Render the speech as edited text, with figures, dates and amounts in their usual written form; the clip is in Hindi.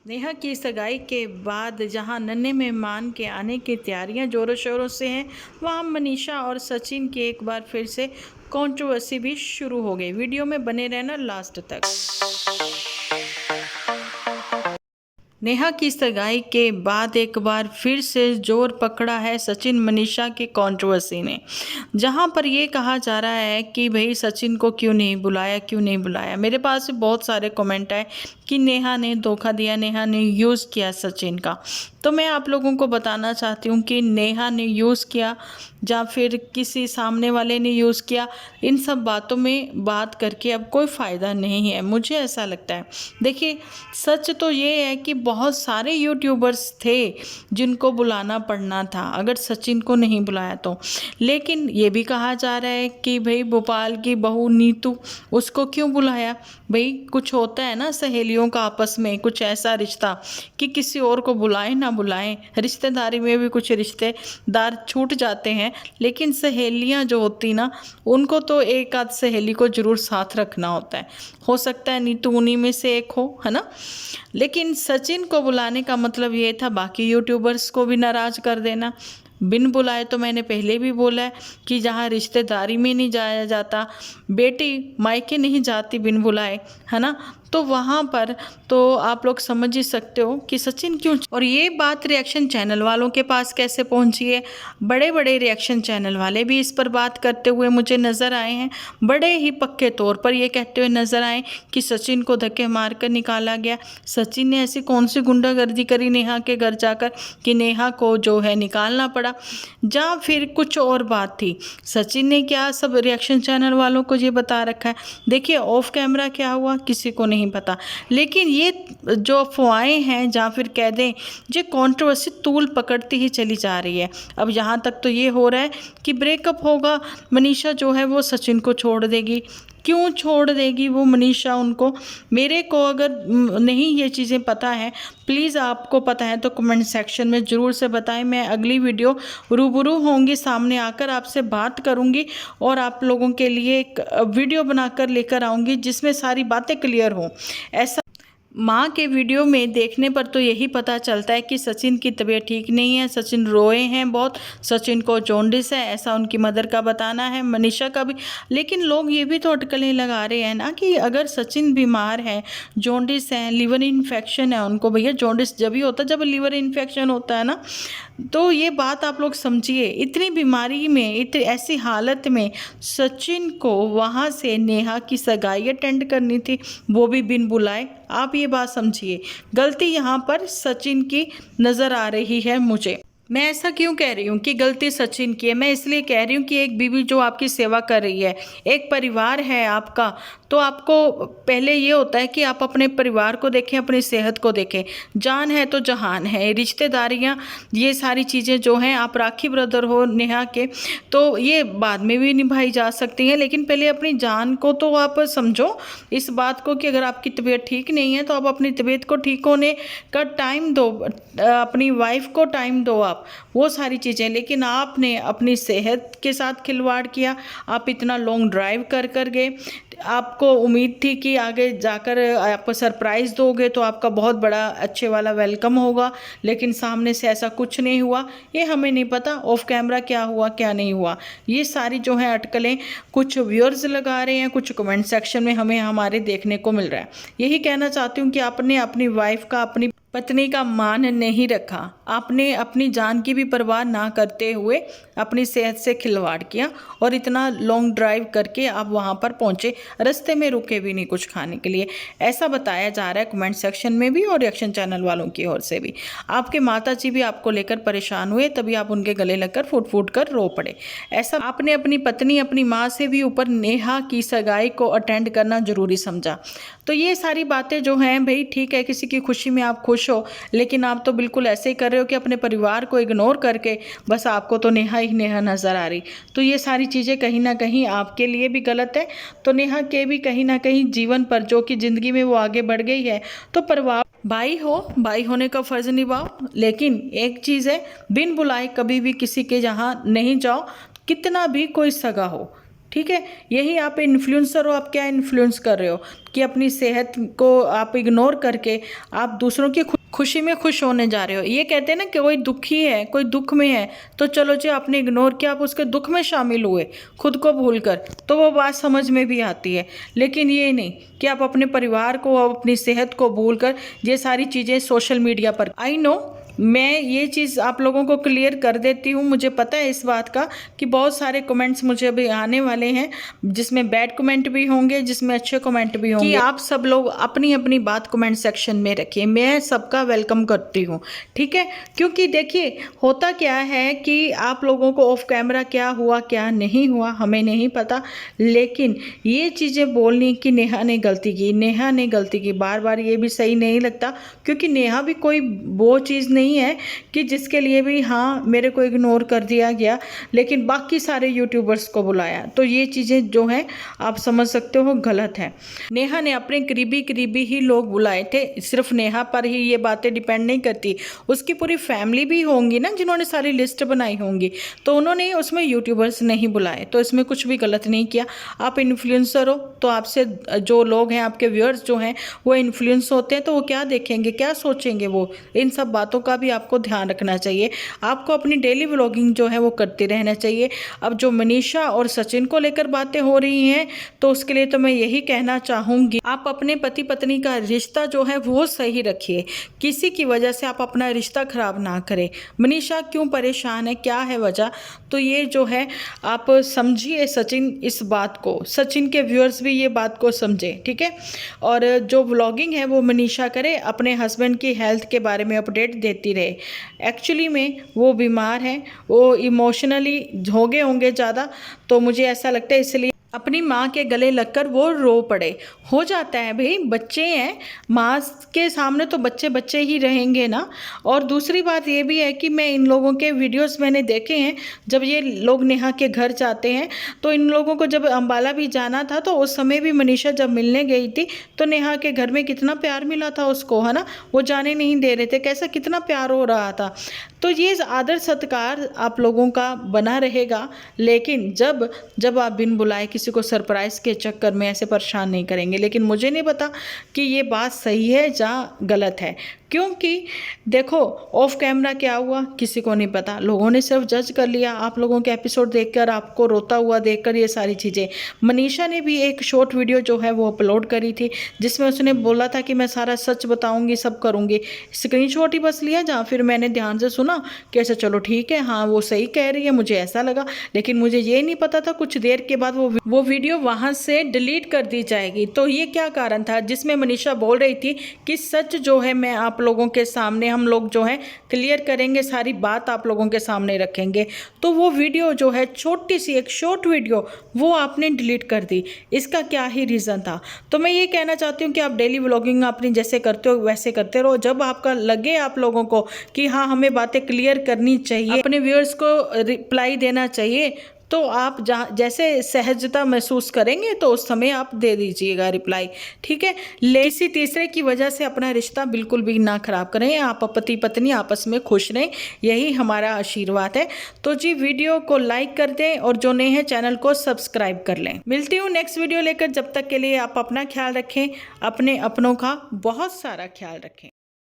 नेहा की सगाई के बाद जहां नन्हे मेहमान के आने की तैयारियां जोरों शोरों से हैं, वहां मनीषा और सचिन की एक बार फिर से कंट्रोवर्सी भी शुरू हो गई। वीडियो में बने रहना लास्ट तक। नेहा की सगाई के बाद एक बार फिर से जोर पकड़ा है सचिन मनीषा की कंट्रोवर्सी ने, जहां पर ये कहा जा रहा है कि भाई सचिन को क्यों नहीं बुलाया, क्यों नहीं बुलाया। मेरे पास बहुत सारे कमेंट आए कि नेहा ने धोखा दिया, नेहा ने यूज़ किया सचिन का। तो मैं आप लोगों को बताना चाहती हूँ कि नेहा ने यूज़ किया या फिर किसी सामने वाले ने यूज़ किया, इन सब बातों में बात करके अब कोई फ़ायदा नहीं है, मुझे ऐसा लगता है। देखिए, सच तो ये है कि बहुत सारे यूट्यूबर्स थे जिनको बुलाना पड़ना था अगर सचिन को नहीं बुलाया तो। लेकिन ये भी कहा जा रहा है कि भाई भोपाल की बहू नीतू, उसको क्यों बुलाया। भाई कुछ होता है ना सहेलियों का आपस में कुछ ऐसा रिश्ता कि किसी और को बुलाएं ना बुलाएं, रिश्तेदारी में भी कुछ रिश्तेदार छूट जाते हैं, लेकिन सहेलियां जो होती ना, उनको तो एक आध सहेली को जरूर साथ रखना होता है। हो सकता है नीतू उन्हीं में से एक हो, है ना। लेकिन सचिन को बुलाने का मतलब ये था बाकी यूट्यूबर्स को भी नाराज़ कर देना। बिन बुलाए तो मैंने पहले भी बोला है कि जहाँ रिश्तेदारी में नहीं जाया जाता, बेटी मायके नहीं जाती बिन बुलाए, है ना, तो वहाँ पर तो आप लोग समझ ही सकते हो कि सचिन क्यों। और ये बात रिएक्शन चैनल वालों के पास कैसे पहुँची है। बड़े बड़े रिएक्शन चैनल वाले भी इस पर बात करते हुए मुझे नज़र आए हैं, बड़े ही पक्के तौर पर ये कहते हुए नज़र आए कि सचिन को धक्के मार कर निकाला गया। सचिन ने ऐसी कौन सी गुंडागर्दी करी नेहा के घर जाकर कि नेहा को जो है निकालना पड़ा, या फिर कुछ और बात थी। सचिन ने क्या सब रिएक्शन चैनल वालों को ये बता रखा है। देखिए ऑफ कैमरा क्या हुआ किसी को नहीं पता, लेकिन ये जो अफवाहें हैं या फिर कह दें ये कंट्रोवर्सी तूल पकड़ती ही चली जा रही है। अब यहाँ तक तो ये हो रहा है कि ब्रेकअप होगा, मनीषा जो है वो सचिन को छोड़ देगी। क्यों छोड़ देगी वो मनीषा उनको, मेरे को अगर नहीं ये चीज़ें पता है, प्लीज़ आपको पता है तो कमेंट सेक्शन में ज़रूर से बताएं। मैं अगली वीडियो रूबरू होंगी, सामने आकर आपसे बात करूंगी और आप लोगों के लिए एक वीडियो बनाकर लेकर आऊंगी जिसमें सारी बातें क्लियर हों। ऐसा माँ के वीडियो में देखने पर तो यही पता चलता है कि सचिन की तबीयत ठीक नहीं है, सचिन रोए हैं बहुत, सचिन को जॉन्डिस है, ऐसा उनकी मदर का बताना है, मनीषा का भी। लेकिन लोग ये भी तो अटकलें लगा रहे हैं ना कि अगर सचिन बीमार है, जॉन्डिस है, लिवर इन्फेक्शन है उनको। भैया जॉन्डिस जब ही होता है जब लिवर इन्फेक्शन होता है ना, तो ये बात आप लोग समझिए। इतनी बीमारी में, इतनी ऐसी हालत में सचिन को वहाँ से नेहा की सगाई अटेंड करनी थी, वो भी बिन बुलाए। आप ये बात समझिए, गलती यहाँ पर सचिन की नज़र आ रही है मुझे। मैं ऐसा क्यों कह रही हूँ कि गलती सचिन की है, मैं इसलिए कह रही हूँ कि एक बीवी जो आपकी सेवा कर रही है, एक परिवार है आपका, तो आपको पहले ये होता है कि आप अपने परिवार को देखें, अपनी सेहत को देखें। जान है तो जहान है, रिश्तेदारियाँ, ये सारी चीज़ें जो हैं, आप राखी ब्रदर हो नेहा के, तो ये बाद में भी निभाई जा सकती हैं, लेकिन पहले अपनी जान को तो आप समझो इस बात को कि अगर आपकी तबीयत ठीक नहीं है तो आप अपनी तबीयत को ठीक होने का टाइम दो, अपनी वाइफ को टाइम दो, आप वो सारी चीज़ें। लेकिन आपने अपनी सेहत के साथ खिलवाड़ किया, आप इतना लॉन्ग ड्राइव कर कर गए, आपको उम्मीद थी कि आगे जाकर आप सरप्राइज़ दोगे तो आपका बहुत बड़ा अच्छे वाला वेलकम होगा, लेकिन सामने से ऐसा कुछ नहीं हुआ। ये हमें नहीं पता ऑफ कैमरा क्या हुआ क्या नहीं हुआ। ये सारी जो है अटकलें कुछ व्यूअर्स लगा रहे हैं, कुछ कमेंट सेक्शन में हमें हमारे देखने को मिल रहा है। यही कहना चाहती हूँ कि आपने अपनी वाइफ का, अपनी पत्नी का मान नहीं रखा, आपने अपनी जान की भी परवाह ना करते हुए अपनी सेहत से खिलवाड़ किया और इतना लॉन्ग ड्राइव करके आप वहाँ पर पहुँचे, रास्ते में रुके भी नहीं कुछ खाने के लिए। ऐसा बताया जा रहा है कमेंट सेक्शन में भी और रिएक्शन चैनल वालों की ओर से भी। आपके माता जी भी आपको लेकर परेशान हुए, तभी आप उनके गले लगकर फूट फूट कर रो पड़े। ऐसा आपने अपनी पत्नी, अपनी माँ से भी ऊपर नेहा की सगाई को अटेंड करना जरूरी समझा। तो ये सारी बातें जो हैं भाई, ठीक है किसी की खुशी में आप खुश हो, लेकिन आप तो बिल्कुल ऐसे ही कर रहे हो कि अपने परिवार को इग्नोर करके बस आपको तो नेहा ही नेहा नज़र आ रही। तो ये सारी चीज़ें कहीं ना कहीं आपके लिए भी गलत है, तो नेहा के भी कहीं ना कहीं जीवन पर, जो कि ज़िंदगी में वो आगे बढ़ गई है, तो परिवार, भाई हो, भाई होने का फ़र्ज़ निभाओ। लेकिन एक चीज़ है, बिन बुलाए कभी भी किसी के यहाँ नहीं जाओ, कितना भी कोई सगा हो। ठीक है, यही आप इन्फ्लुएंसर हो। आप क्या इन्फ्लुएंस कर रहे हो कि अपनी सेहत को आप इग्नोर करके आप दूसरों की खुशी में खुश होने जा रहे हो। ये कहते हैं ना कि कोई दुखी है, कोई दुख में है, तो चलो जी आपने इग्नोर किया, आप उसके दुख में शामिल हुए खुद को भूल कर, तो वो बात समझ में भी आती है। लेकिन ये नहीं कि आप अपने परिवार को, अपनी सेहत को भूल कर ये सारी चीज़ें सोशल मीडिया पर। आई नो, मैं ये चीज़ आप लोगों को क्लियर कर देती हूँ। मुझे पता है इस बात का कि बहुत सारे कमेंट्स मुझे अभी आने वाले हैं, जिसमें बैड कमेंट भी होंगे, जिसमें अच्छे कमेंट भी होंगे। कि आप सब लोग अपनी अपनी बात कमेंट सेक्शन में रखिए, मैं सबका वेलकम करती हूँ, ठीक है। क्योंकि देखिए होता क्या है कि आप लोगों को ऑफ कैमरा क्या हुआ क्या नहीं हुआ हमें नहीं पता, लेकिन ये चीज़ें बोलनी कि नेहा ने गलती की, नेहा ने गलती की, बार बार ये भी सही नहीं लगता। क्योंकि नेहा भी कोई वो चीज़ नहीं है कि जिसके लिए भी हाँ मेरे को इग्नोर कर दिया गया, लेकिन बाकी सारे यूट्यूबर्स को बुलाया, तो ये चीज़ें जो हैं आप समझ सकते हो गलत है। नेहा ने अपने करीबी ही लोग बुलाए थे, सिर्फ नेहा पर ही ये बातें डिपेंड नहीं करती, उसकी पूरी फैमिली भी होंगी ना जिन्होंने सारी लिस्ट बनाई होंगी, तो उन्होंने उसमें यूट्यूबर्स नहीं बुलाए, तो इसमें कुछ भी गलत नहीं किया। आप इन्फ्लुएंसर हो तो आपसे जो लोग हैं, आपके व्यूअर्स जो हैं वो इन्फ्लुएंस होते हैं, तो वो क्या देखेंगे, क्या सोचेंगे, वो इन सब बातों का भी आपको ध्यान रखना चाहिए। आपको अपनी डेली व्लॉगिंग जो है वो करते रहना चाहिए। अब जो मनीषा और सचिन को लेकर बातें हो रही हैं, तो उसके लिए तो मैं यही कहना चाहूँगी, आप अपने पति पत्नी का रिश्ता जो है वो सही रखिए, किसी की वजह से आप अपना रिश्ता खराब ना करें। मनीषा क्यों परेशान है, क्या है वजह, तो ये जो है आप समझिए सचिन इस बात को, सचिन के व्यूअर्स भी ये बात को समझे, ठीक है। और जो व्लॉगिंग है वो मनीषा करे, अपने हस्बैंड की हेल्थ के बारे में अपडेट देती रहे। एक्चुअली में वो बीमार हैं, वो इमोशनली हो गए होंगे ज़्यादा, तो मुझे ऐसा लगता है इसलिए अपनी माँ के गले लगकर वो रो पड़े। हो जाता है भाई, बच्चे हैं, माँ के सामने तो बच्चे बच्चे ही रहेंगे ना। और दूसरी बात ये भी है कि मैं इन लोगों के वीडियोस मैंने देखे हैं, जब ये लोग नेहा के घर जाते हैं, तो इन लोगों को जब अम्बाला भी जाना था, तो उस समय भी मनीषा जब मिलने गई थी, तो नेहा के घर में कितना प्यार मिला था उसको, है ना, वो जाने नहीं दे रहे थे, कैसा कितना प्यार हो रहा था। तो ये आदर सत्कार आप लोगों का बना रहेगा, लेकिन जब आप बिन बुलाए किसी को सरप्राइज़ के चक्कर में ऐसे परेशान नहीं करेंगे। लेकिन मुझे नहीं पता कि ये बात सही है या गलत है, क्योंकि देखो ऑफ कैमरा क्या हुआ किसी को नहीं पता, लोगों ने सिर्फ जज कर लिया आप लोगों के एपिसोड देखकर, आपको रोता हुआ देखकर ये सारी चीज़ें। मनीषा ने भी एक शॉर्ट वीडियो जो है वो अपलोड करी थी, जिसमें उसने बोला था कि मैं सारा सच बताऊंगी, सब करूंगी। स्क्रीनशॉट ही बस लिया, जहाँ फिर मैंने ध्यान से सुना कि ऐसा चलो ठीक है, हाँ वो सही कह रही है, मुझे ऐसा लगा। लेकिन मुझे ये नहीं पता था कुछ देर के बाद वो वीडियो वहाँ से डिलीट कर दी जाएगी। तो ये क्या कारण था जिसमें मनीषा बोल रही थी कि सच जो है मैं आप लोगों के सामने, हम लोग जो है क्लियर करेंगे, सारी बात आप लोगों के सामने रखेंगे। तो वो वीडियो जो है छोटी सी एक शॉर्ट वीडियो, वो आपने डिलीट कर दी, इसका क्या ही रीज़न था। तो मैं ये कहना चाहती हूँ कि आप डेली व्लॉगिंग अपनी जैसे करते हो वैसे करते रहो। जब आपका लगे आप लोगों को कि हाँ हमें बातें क्लियर करनी चाहिए, अपने व्यूअर्स को रिप्लाई देना चाहिए, तो आप जहाँ जैसे सहजता महसूस करेंगे तो उस समय आप दे दीजिएगा रिप्लाई, ठीक है। किसी तीसरे की वजह से अपना रिश्ता बिल्कुल भी ना खराब करें, आप पति पत्नी आपस में खुश रहें, यही हमारा आशीर्वाद है। तो जी वीडियो को लाइक कर दें और जो नए हैं चैनल को सब्सक्राइब कर लें। मिलती हूँ नेक्स्ट वीडियो लेकर, जब तक के लिए आप अपना ख्याल रखें, अपने अपनों का बहुत सारा ख्याल रखें।